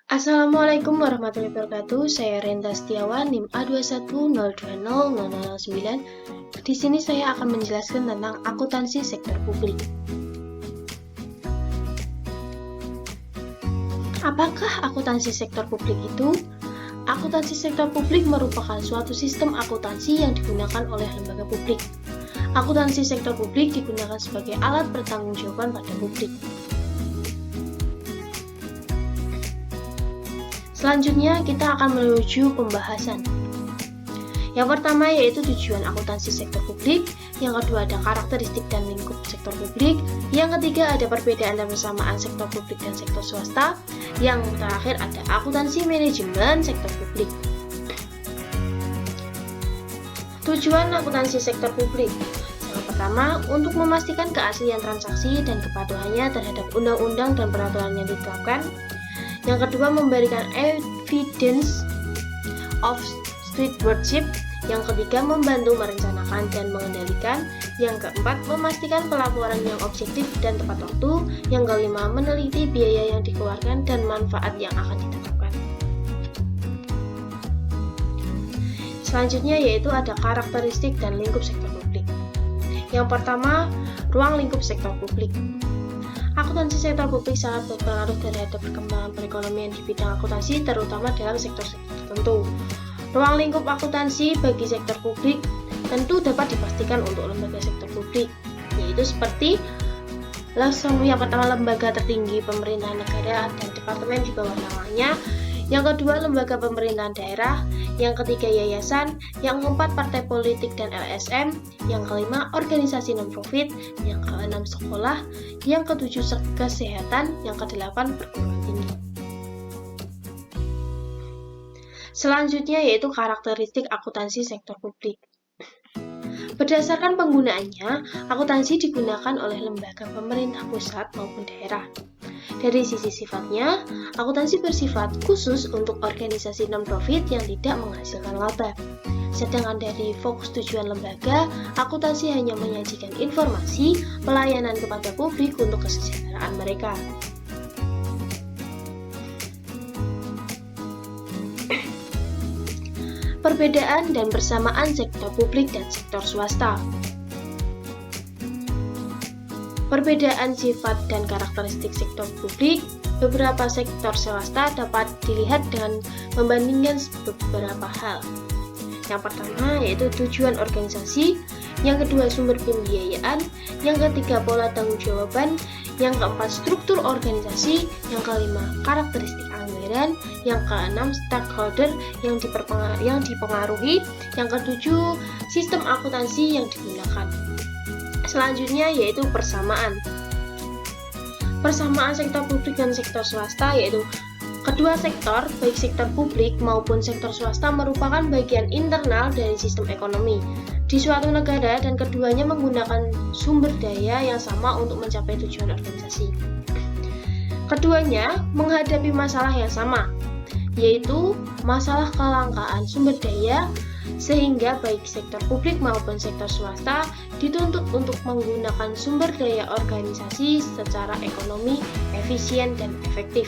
Assalamualaikum warahmatullahi wabarakatuh. Saya Renta Setiawan, NIM A210200009. Di sini saya akan menjelaskan tentang akuntansi sektor publik. Apakah akuntansi sektor publik itu? Akuntansi sektor publik merupakan suatu sistem akuntansi yang digunakan oleh lembaga publik. Akuntansi sektor publik digunakan sebagai alat pertanggungjawaban pada publik. Selanjutnya kita akan menuju pembahasan. Yang pertama yaitu tujuan akuntansi sektor publik, yang kedua ada karakteristik dan lingkup sektor publik, yang ketiga ada perbedaan dan persamaan sektor publik dan sektor swasta, yang terakhir ada akuntansi manajemen sektor publik. Tujuan akuntansi sektor publik. Yang pertama, untuk memastikan keaslian transaksi dan kepatuhannya terhadap undang-undang dan peraturan yang ditetapkan. Yang kedua, memberikan evidence of stewardship. Yang ketiga, membantu merencanakan dan mengendalikan. Yang keempat, memastikan pelaporan yang objektif dan tepat waktu. Yang kelima, meneliti biaya yang dikeluarkan dan manfaat yang akan ditetapkan. Selanjutnya yaitu ada karakteristik dan lingkup sektor publik. Yang pertama, ruang lingkup sektor publik. Akuntansi sektor publik sangat berpengaruh terhadap perkembangan perekonomian di bidang akuntansi, terutama dalam sektor-sektor tertentu. Ruang lingkup akuntansi bagi sektor publik tentu dapat dipastikan untuk lembaga sektor publik, yaitu seperti yang pertama lembaga tertinggi pemerintahan negara dan departemen di bawah namanya, yang kedua lembaga pemerintahan daerah, yang ketiga yayasan, yang keempat partai politik dan LSM, yang kelima organisasi non-profit, yang keenam sekolah, yang ketujuh kesehatan, yang kedelapan perguruan tinggi. Selanjutnya yaitu karakteristik akuntansi sektor publik. Berdasarkan penggunaannya, akuntansi digunakan oleh lembaga pemerintah pusat maupun daerah. Dari sisi sifatnya, akuntansi bersifat khusus untuk organisasi non-profit yang tidak menghasilkan laba. Sedangkan dari fokus tujuan lembaga, akuntansi hanya menyajikan informasi pelayanan kepada publik untuk kesejahteraan mereka. Perbedaan dan persamaan sektor publik dan sektor swasta. Perbedaan sifat dan karakteristik sektor publik, beberapa sektor swasta dapat dilihat dengan membandingkan beberapa hal. Yang pertama yaitu tujuan organisasi, yang kedua sumber pembiayaan, yang ketiga pola tanggung-jawaban, yang keempat struktur organisasi, yang kelima karakteristik anggaran, yang keenam stakeholder yang dipengaruhi, yang ketujuh sistem akuntansi yang digunakan. Selanjutnya yaitu persamaan. Persamaan sektor publik dan sektor swasta yaitu kedua sektor, baik sektor publik maupun sektor swasta merupakan bagian internal dari sistem ekonomi di suatu negara dan keduanya menggunakan sumber daya yang sama untuk mencapai tujuan organisasi. Keduanya menghadapi masalah yang sama, yaitu masalah kelangkaan sumber daya, sehingga baik sektor publik maupun sektor swasta dituntut untuk menggunakan sumber daya organisasi secara ekonomi, efisien, dan efektif.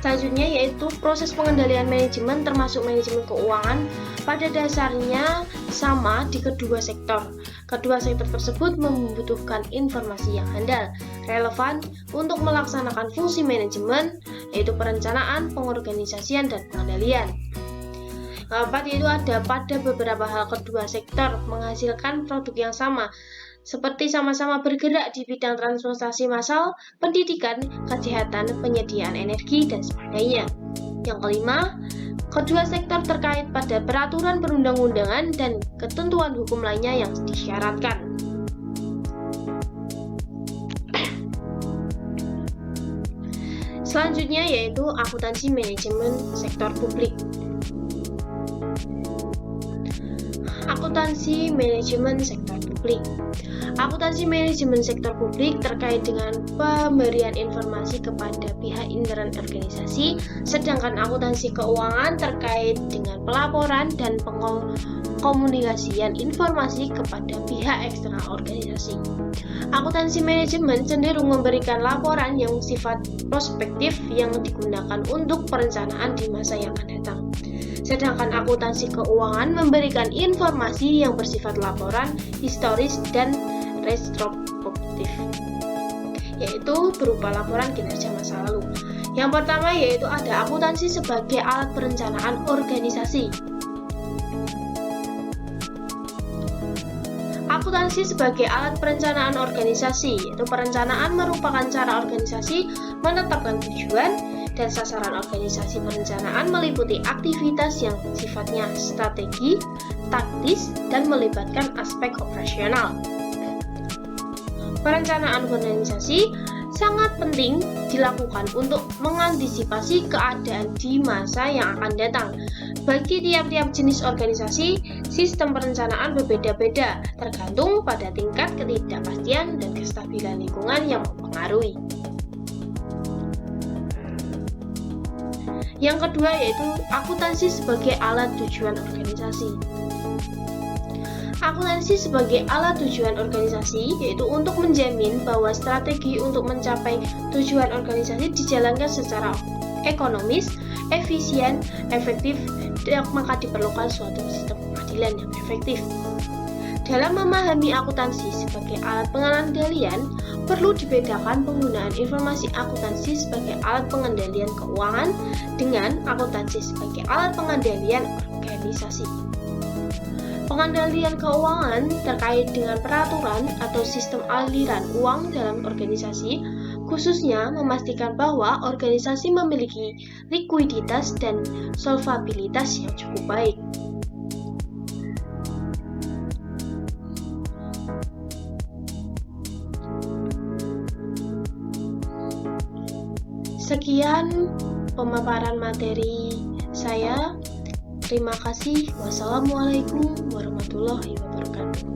Selanjutnya yaitu proses pengendalian manajemen termasuk manajemen keuangan pada dasarnya sama di kedua sektor. Kedua sektor tersebut membutuhkan informasi yang handal, relevan untuk melaksanakan fungsi manajemen, yaitu perencanaan, pengorganisasian, dan pengendalian. Keempat yaitu ada pada beberapa hal kedua sektor menghasilkan produk yang sama, seperti sama-sama bergerak di bidang transportasi massal, pendidikan, kesehatan, penyediaan energi, dan sebagainya. Yang kelima, kedua sektor terkait pada peraturan perundang-undangan dan ketentuan hukum lainnya yang disyaratkan. Selanjutnya yaitu akuntansi manajemen sektor publik. Akuntansi manajemen sektor publik. publik. Akuntansi manajemen sektor publik terkait dengan pemberian informasi kepada pihak intern organisasi, sedangkan akuntansi keuangan terkait dengan pelaporan dan pengkomunikasian informasi kepada pihak eksternal organisasi. Akuntansi manajemen cenderung memberikan laporan yang sifat prospektif yang digunakan untuk perencanaan di masa yang akan datang. Sedangkan akuntansi keuangan memberikan informasi yang bersifat laporan, historis, dan retrospektif, yaitu berupa laporan kinerja masa lalu. Yang pertama yaitu ada akuntansi sebagai alat perencanaan organisasi. Akuntansi sebagai alat perencanaan organisasi, yaitu perencanaan merupakan cara organisasi menetapkan tujuan dan sasaran organisasi. Perencanaan meliputi aktivitas yang sifatnya strategi, taktis, dan melibatkan aspek operasional. Perencanaan organisasi sangat penting dilakukan untuk mengantisipasi keadaan di masa yang akan datang. Bagi tiap-tiap jenis organisasi, sistem perencanaan berbeda-beda, tergantung pada tingkat ketidakpastian dan kestabilan lingkungan yang mempengaruhi. Yang kedua yaitu akuntansi sebagai alat tujuan organisasi. Akuntansi sebagai alat tujuan organisasi yaitu untuk menjamin bahwa strategi untuk mencapai tujuan organisasi dijalankan secara ekonomis, efisien, efektif, maka diperlukan suatu sistem pengadilan yang efektif. Dalam memahami akuntansi sebagai alat pengendalian, perlu dibedakan penggunaan informasi akuntansi sebagai alat pengendalian keuangan dengan akuntansi sebagai alat pengendalian organisasi. Pengendalian keuangan terkait dengan peraturan atau sistem aliran uang dalam organisasi, khususnya memastikan bahwa organisasi memiliki likuiditas dan solvabilitas yang cukup baik. Sekian pemaparan materi saya. Terima kasih. Wassalamualaikum warahmatullahi wabarakatuh.